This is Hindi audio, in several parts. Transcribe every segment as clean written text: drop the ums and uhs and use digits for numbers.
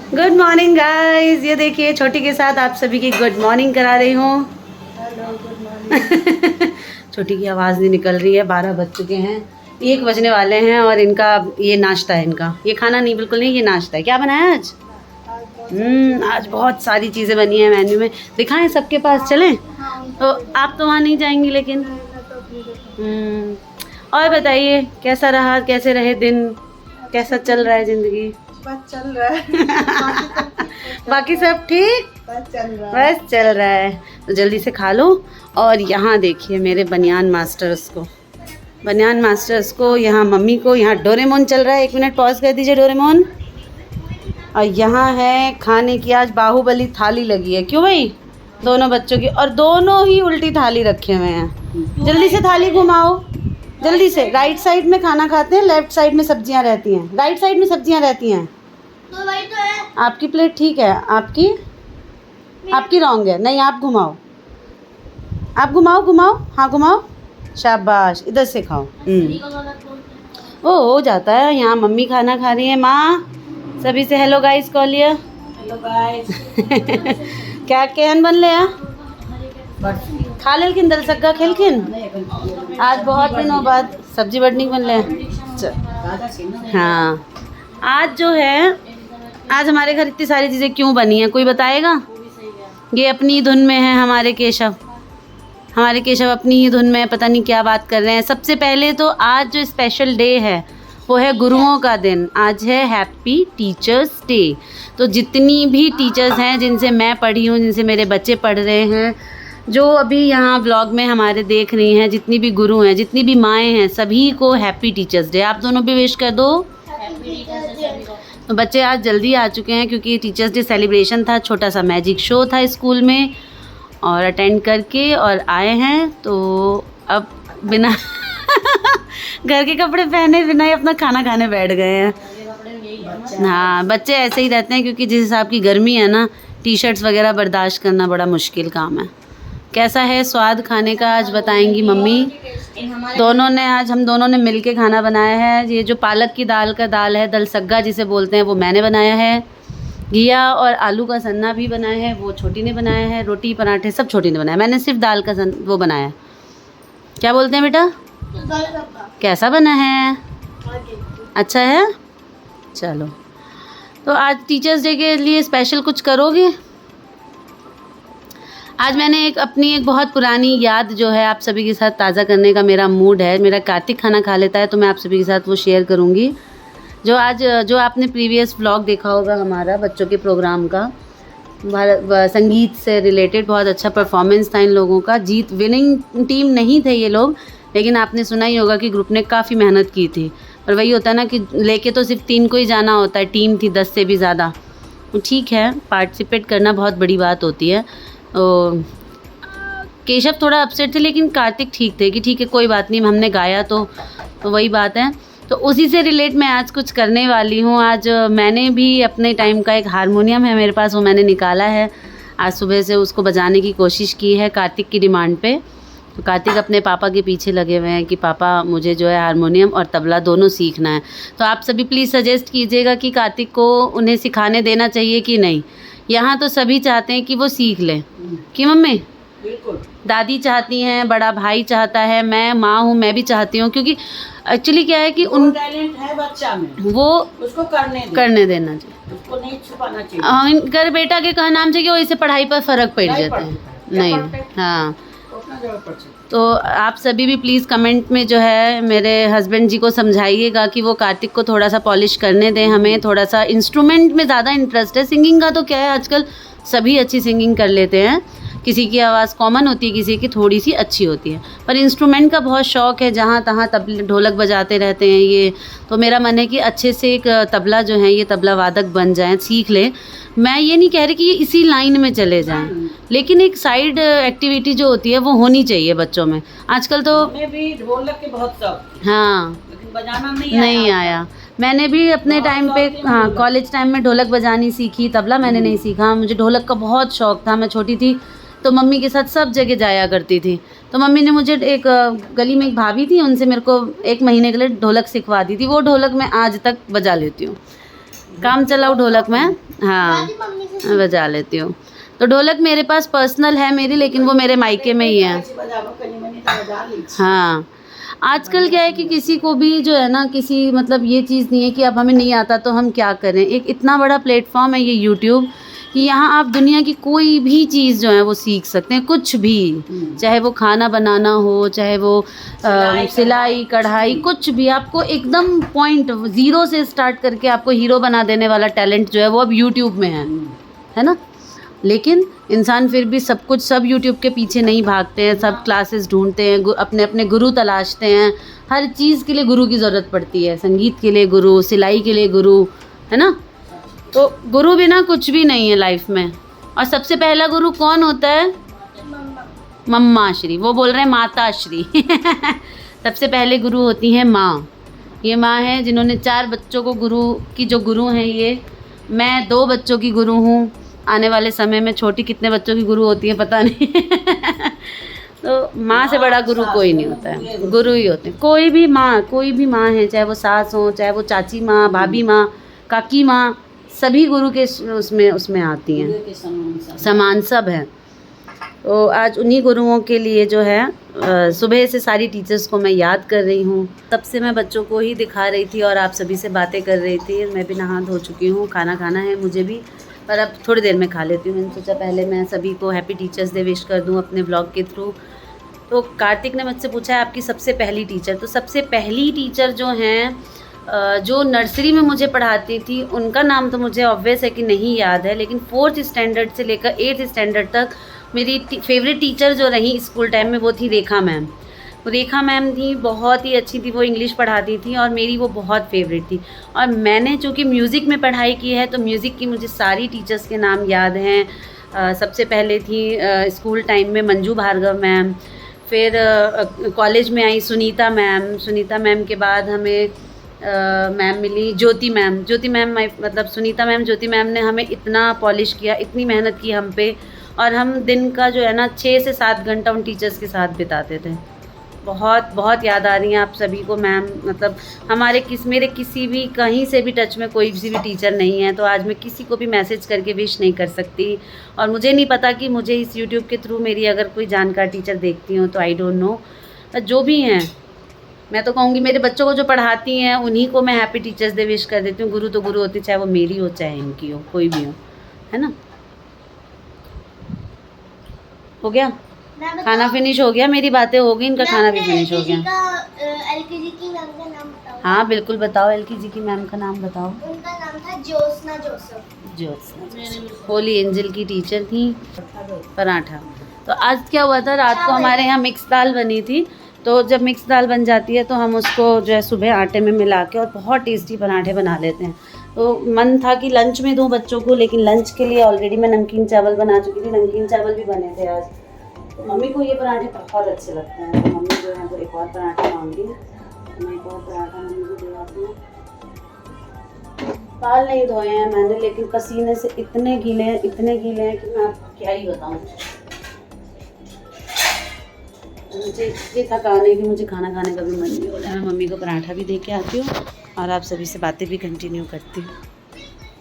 गुड मॉर्निंग गाइस, ये देखिए छोटी के साथ आप सभी की गुड मॉर्निंग करा रही हूँ। Hello, good morning. छोटी की आवाज़ नहीं निकल रही है, 12 बज चुके हैं, 1 बजने वाले हैं और इनका ये नाश्ता है, इनका ये खाना नहीं, बिल्कुल नहीं, ये नाश्ता है। क्या बनाया आज? आज बहुत सारी चीज़ें बनी हैं मेन्यू में। दिखाएं सबके पास, चलें? तो आप तो वहाँ नहीं जाएंगी लेकिन। और बताइए कैसा रहा, कैसे रहे दिन, कैसा चल रहा है ज़िंदगी? बस चल रहा है। बाकी सब ठीक? बस चल रहा है। बस चल रहा है, तो जल्दी से खा लो। और यहाँ देखिए मेरे बनियान मास्टर्स को, यहाँ मम्मी को, यहाँ डोरेमोन चल रहा है। 1 मिनट पॉज कर दीजिए डोरेमोन। और यहाँ है खाने की आज बाहुबली थाली लगी है। क्यों भाई? दोनों बच्चों की, और दोनों ही उल्टी थाली रखे हुए हैं। जल्दी से थाली घुमाओ, जल्दी से। राइट साइड में खाना खाते हैं, लेफ्ट साइड में सब्जियां रहती हैं। राइट साइड में सब्जियां रहती हैं। तो वही तो है। आपकी प्लेट ठीक है, आपकी रॉन्ग है। नहीं, आप घुमाओ, आप घुमाओ, हाँ घुमाओ, शाबाश, इधर से खाओ। ओ हो जाता है। यहाँ मम्मी खाना खा रही है। माँ सभी से हेलो गाइस कह लिया। Hello guys. क्या कहन बन ले? खा लेकिन दल सग्गा खेलकिन आज बहुत दिनों बाद सब्जी बटनी बन ले। हाँ, आज जो है, आज हमारे घर इतनी सारी चीज़ें क्यों बनी हैं, कोई बताएगा? ये अपनी धुन में है हमारे केशव अपनी ही धुन में, पता नहीं क्या बात कर रहे हैं। सबसे पहले तो आज जो स्पेशल डे है वो है गुरुओं का दिन। आज है हैप्पी टीचर्स डे। तो जितनी भी टीचर्स हैं, जिनसे मैं पढ़ी हूँ, जिनसे मेरे बच्चे पढ़ रहे हैं, जो अभी यहाँ व्लॉग में हमारे देख रही हैं, जितनी भी गुरु हैं, जितनी भी माएँ हैं, सभी को हैप्पी टीचर्स डे। आप दोनों भी विश कर दो। तो बच्चे आज जल्दी आ चुके हैं क्योंकि टीचर्स डे सेलिब्रेशन था, छोटा सा मैजिक शो था स्कूल में, और अटेंड करके और आए हैं। तो अब बिना घर के कपड़े पहने बिना ही अपना खाना खाने बैठ गए हैं। हाँ, बच्चे ऐसे ही रहते हैं क्योंकि जिस हिसाब की गर्मी है ना, टी शर्ट्स वगैरह बर्दाश्त करना बड़ा मुश्किल काम है। कैसा है स्वाद खाने का आज बताएंगी मम्मी। हम दोनों ने मिल के खाना बनाया है। ये जो पालक की दाल है, दल सग्गा जिसे बोलते हैं, वो मैंने बनाया है। घिया और आलू का सन्ना भी बनाया है, वो छोटी ने बनाया है। रोटी पराठे सब छोटी ने बनाया, मैंने सिर्फ दाल का वो बनाया है। क्या बोलते हैं बेटा? कैसा बना है? अच्छा है। चलो, तो आज टीचर्स डे के लिए स्पेशल कुछ करोगे? आज मैंने अपनी एक बहुत पुरानी याद जो है आप सभी के साथ ताज़ा करने का मेरा मूड है। मेरा कार्तिक खाना खा लेता है तो मैं आप सभी के साथ वो शेयर करूँगी। जो आपने प्रीवियस व्लॉग देखा होगा हमारा बच्चों के प्रोग्राम का, संगीत से रिलेटेड बहुत अच्छा परफॉर्मेंस था इन लोगों का। विनिंग टीम नहीं थे ये लोग, लेकिन आपने सुना ही होगा कि ग्रुप ने काफ़ी मेहनत की थी। पर वही होता है ना कि लेके तो सिर्फ 3 को ही जाना होता है, टीम थी 10 से भी ज़्यादा। ठीक है, पार्टिसिपेट करना बहुत बड़ी बात होती है। तो केशव थोड़ा अपसेट थे, लेकिन कार्तिक ठीक थे कि ठीक है कोई बात नहीं, हमने गाया तो वही बात है। तो उसी से रिलेट मैं आज कुछ करने वाली हूँ। आज मैंने भी अपने टाइम का एक हारमोनियम है मेरे पास, वो मैंने निकाला है। आज सुबह से उसको बजाने की कोशिश की है कार्तिक की डिमांड पे। तो कार्तिक अपने पापा के पीछे लगे हुए हैं कि पापा मुझे जो है हारमोनियम और तबला दोनों सीखना है। तो आप सभी प्लीज़ सजेस्ट कीजिएगा कि कार्तिक को उन्हें सिखाने देना चाहिए कि नहीं। यहाँ तो सभी चाहते हैं कि वो सीख लें, कि मम्मी? बिल्कुल। दादी चाहती हैं, बड़ा भाई चाहता है, मैं माँ हूँ, मैं भी चाहती हूँ, क्योंकि एक्चुअली क्या है कि उन टैलेंट है बच्चा में, वो उसको करने देना चाहिए, उसको नहीं छुपाना चाहिए। इनकर बेटा के कहना नाम चाहिए, इससे पढ़ाई पर फ़र्क पड़ जाता है। नहीं, हाँ, तो आप सभी भी प्लीज़ कमेंट में जो है मेरे हस्बैंड जी को समझाइएगा कि वो कार्तिक को थोड़ा सा पॉलिश करने दें। हमें थोड़ा सा इंस्ट्रूमेंट में ज़्यादा इंटरेस्ट है। सिंगिंग का तो क्या है, आजकल सभी अच्छी सिंगिंग कर लेते हैं, किसी की आवाज़ कॉमन होती है, किसी की थोड़ी सी अच्छी होती है, पर इंस्ट्रूमेंट का बहुत शौक़ है। जहाँ तहाँ तबले ढोलक बजाते रहते हैं ये, तो मेरा मन है कि अच्छे से एक तबला जो है ये तबला वादक बन जाएं, सीख लें। मैं ये नहीं कह रही कि ये इसी लाइन में चले जाएं, लेकिन एक साइड एक्टिविटी जो होती है वो होनी चाहिए बच्चों में। आजकल तो भी ढोलक के बहुत शौक, हाँ, लेकिन बजाना नहीं आया। मैंने भी अपने टाइम पे, हाँ, कॉलेज टाइम में ढोलक बजानी सीखी, तबला मैंने नहीं सीखा। मुझे ढोलक का बहुत शौक़ था। मैं छोटी थी तो मम्मी के साथ सब जगह जाया करती थी। तो मम्मी ने मुझे एक गली में एक भाभी थी, उनसे मेरे को 1 महीने के लिए ढोलक सिखवा दी थी। वो ढोलक मैं आज तक बजा लेती हूँ। काम चलाऊ ढोलक में हाँ मैं बजा लेती हूँ। तो ढोलक मेरे पास पर्सनल है मेरी, लेकिन वो मेरे मायके में ही है। हाँ आजकल क्या है कि किसी को भी जो है ना, किसी मतलब ये चीज़ नहीं है कि अब हमें नहीं आता तो हम क्या करें। एक इतना बड़ा प्लेटफॉर्म है ये यूट्यूब कि यहाँ आप दुनिया की कोई भी चीज़ जो है वो सीख सकते हैं, कुछ भी, चाहे वो खाना बनाना हो, चाहे वो सिलाई कढ़ाई, कुछ भी। आपको एकदम पॉइंट ज़ीरो से स्टार्ट करके आपको हीरो बना देने वाला टैलेंट जो है वो अब यूट्यूब में है ना। लेकिन इंसान फिर भी सब यूट्यूब के पीछे नहीं भागते हैं, सब क्लासेस ढूंढते हैं, अपने अपने गुरु तलाशते हैं। हर चीज़ के लिए गुरु की ज़रूरत पड़ती है, संगीत के लिए गुरु, सिलाई के लिए गुरु, है ना। तो गुरु बिना कुछ भी नहीं है लाइफ में। और सबसे पहला गुरु कौन होता है? मम्मा श्री। वो बोल रहे हैं माता श्री। सबसे पहले गुरु होती हैं माँ। ये माँ है जिन्होंने 4 बच्चों को गुरु की जो गुरु हैं ये। मैं 2 बच्चों की गुरु हूँ। आने वाले समय में छोटी कितने बच्चों की गुरु होती है पता नहीं। तो माँ से बड़ा गुरु कोई नहीं होता है, गुरु ही होते हैं। कोई भी माँ है, चाहे वो सास हो, चाहे वो चाची माँ, भाभी माँ, काकी माँ, सभी गुरु के उसमें आती हैं, समान सब हैं। तो आज उन्हीं गुरुओं के लिए जो है सुबह से सारी टीचर्स को मैं याद कर रही हूँ। तब से मैं बच्चों को ही दिखा रही थी और आप सभी से बातें कर रही थी। मैं भी नहा धो चुकी हूँ, खाना खाना है मुझे भी, पर अब थोड़ी देर में खा लेती हूँ। मैंने सोचा पहले मैं सभी को हैप्पी टीचर्स डे विश कर दूँ अपने ब्लॉग के थ्रू। तो कार्तिक ने मुझसे पूछा है आपकी सबसे पहली टीचर। तो सबसे पहली टीचर जो हैं जो नर्सरी में मुझे पढ़ाती थी, उनका नाम तो मुझे ऑब्वियस है कि नहीं याद है, लेकिन 4th स्टैंडर्ड से लेकर 8th स्टैंडर्ड तक मेरी फेवरेट टीचर जो रही स्कूल टाइम में वो थी रेखा मैम। रेखा मैम थी, बहुत ही अच्छी थी, वो इंग्लिश पढ़ाती थी और मेरी वो बहुत फेवरेट थी। और मैंने चूँकि म्यूज़िक में पढ़ाई की है तो म्यूज़िक की मुझे सारी टीचर्स के नाम याद हैं। सबसे पहले थी स्कूल टाइम में मंजू भार्गव मैम, फिर कॉलेज में आई सुनीता मैम के बाद हमें मैम मिली ज्योति मैम मतलब सुनीता मैम, ज्योति मैम ने हमें इतना पॉलिश किया, इतनी मेहनत की हम पे, और हम दिन का जो है ना 6 से 7 घंटा उन टीचर्स के साथ बिताते थे। बहुत बहुत याद आ रही हैं आप सभी को मैम। मतलब मेरे किसी भी कहीं से भी टच में कोई भी टीचर नहीं है, तो आज मैं किसी को भी मैसेज करके विश नहीं कर सकती। और मुझे नहीं पता कि मुझे इस यूट्यूब के थ्रू मेरी अगर कोई जानकार टीचर देखती हूँ तो आई डोंट नो। जो भी हैं, मैं तो कहूँगी मेरे बच्चों को जो पढ़ाती हैं उन्हीं को मैं हैप्पी टीचर्स डे विश कर देती हूँ। गुरु तो गुरु होती, चाहे वो मेरी हो चाहे इनकी हो, कोई भी हो, है ना। हो गया खाना फिनिश हो गया, मेरी बातें हो गई, इनका खाना भी फिनिश हो गया। एलकेजी की मैम का नाम बताओ। हाँ बिल्कुल बताओ, एलकेजी की मैम का नाम बताओ। उनका नाम था ज्योत्सना जोत्सना, होली एंजल की टीचर थी। पराठा। तो आज क्या हुआ था, रात को हमारे यहाँ मिक्स दाल बनी थी। तो जब मिक्स दाल बन जाती है तो हम उसको जो है सुबह आटे में मिला के और बहुत टेस्टी पराठे बना लेते हैं। तो मन था कि लंच में दूँ बच्चों को, लेकिन लंच के लिए ऑलरेडी मैं नमकीन चावल बना चुकी थी, नमकीन चावल भी बने थे आज। तो मम्मी को ये पराठे बहुत अच्छे लगते हैं, तो मम्मी जो है वो एक और पराठा मांगी, तो मैं एक और पराठा मम्मी को दे आती हूँ। बाल नहीं धोए हैं मैंने, लेकिन पसीने से इतने गीले हैं कि मैं आपको क्या ही बताऊँ। मुझे ये थकान है कि मुझे खाना खाने का भी मन नहीं हो रहा है। मैं मम्मी को पराठा भी दे के आती हूँ और आप सभी से बातें भी कंटिन्यू करती हूँ।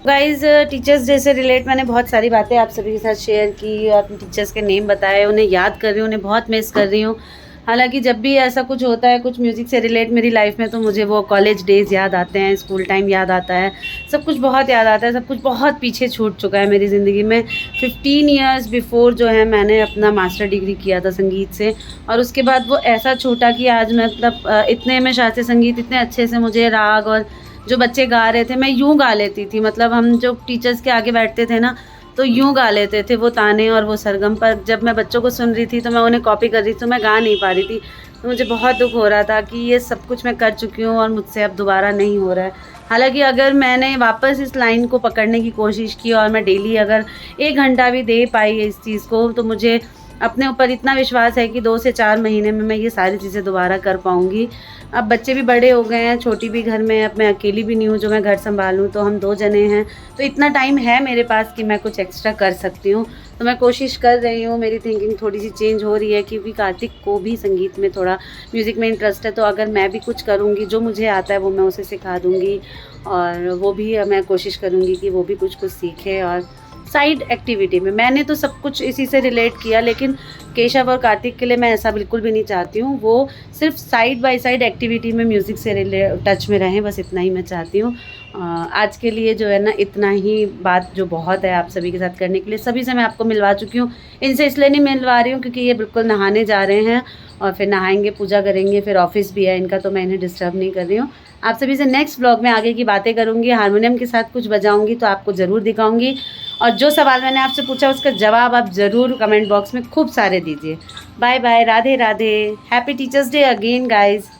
गाइज़, टीचर्स डे से रिलेट मैंने बहुत सारी बातें आप सभी के साथ शेयर की, अपने टीचर्स के नेम बताए, उन्हें याद कर रही हूँ, उन्हें बहुत मिस कर रही हूँ। हालांकि जब भी ऐसा कुछ होता है कुछ म्यूज़िक से रिलेट मेरी लाइफ में, तो मुझे वो कॉलेज डेज़ याद आते हैं, स्कूल टाइम याद आता है, सब कुछ बहुत याद आता है। सब कुछ बहुत पीछे छूट चुका है मेरी ज़िंदगी में। 15 ईयर्स बिफोर जो है मैंने अपना मास्टर डिग्री किया था संगीत से, और उसके बाद वो ऐसा छूटा कि आज मतलब इतने में शास्त्रीय संगीत इतने अच्छे से मुझे राग और जो बच्चे गा रहे थे मैं यूँ गा लेती थी। मतलब हम जो टीचर्स के आगे बैठते थे ना तो यूँ गा लेते थे वो ताने और वो सरगम, पर जब मैं बच्चों को सुन रही थी तो मैं उन्हें कॉपी कर रही थी तो मैं गा नहीं पा रही थी। तो मुझे बहुत दुख हो रहा था कि ये सब कुछ मैं कर चुकी हूँ और मुझसे अब दोबारा नहीं हो रहा है। हालांकि अगर मैंने वापस इस लाइन को पकड़ने की कोशिश की और मैं डेली अगर 1 घंटा भी दे पाई इस चीज़ को, तो मुझे अपने ऊपर इतना विश्वास है कि 2 से 4 महीने में मैं ये सारी चीज़ें दोबारा कर पाऊँगी। अब बच्चे भी बड़े हो गए हैं, छोटी भी घर में है, अब मैं अकेली भी नहीं हूँ जो मैं घर संभालूँ, तो हम 2 जने हैं, तो इतना टाइम है मेरे पास कि मैं कुछ एक्स्ट्रा कर सकती हूँ। तो मैं कोशिश कर रही हूँ, मेरी थिंकिंग थोड़ी सी चेंज हो रही है क्योंकि कार्तिक को भी संगीत में थोड़ा म्यूज़िक में इंटरेस्ट है, तो अगर मैं भी कुछ करूँगी, जो मुझे आता है वो मैं उसे सिखा दूँगी और वो भी मैं कोशिश करूँगी कि वो भी कुछ सीखे। और साइड एक्टिविटी में मैंने तो सब कुछ इसी से रिलेट किया, लेकिन केशव और कार्तिक के लिए मैं ऐसा बिल्कुल भी नहीं चाहती हूँ। वो सिर्फ साइड बाय साइड एक्टिविटी में म्यूज़िक से टच में रहें, बस इतना ही मैं चाहती हूँ। आज के लिए जो है ना, इतना ही बात जो बहुत है आप सभी के साथ करने के लिए। सभी से मैं आपको मिलवा चुकी हूँ, इनसे इसलिए नहीं मिलवा रही हूँ क्योंकि ये बिल्कुल नहाने जा रहे हैं और फिर नहाएंगे, पूजा करेंगे, फिर ऑफिस भी है इनका, तो मैं इन्हें डिस्टर्ब नहीं कर रही हूँ। आप सभी से नेक्स्ट ब्लॉग में आगे की बातें करूँगी, हारमोनियम के साथ कुछ बजाऊँगी तो आपको ज़रूर दिखाऊँगी। और जो सवाल मैंने आपसे पूछा उसका जवाब आप ज़रूर कमेंट बॉक्स में खूब सारे दीजिए। Bye bye, Radhe Radhe, happy teachers day again guys.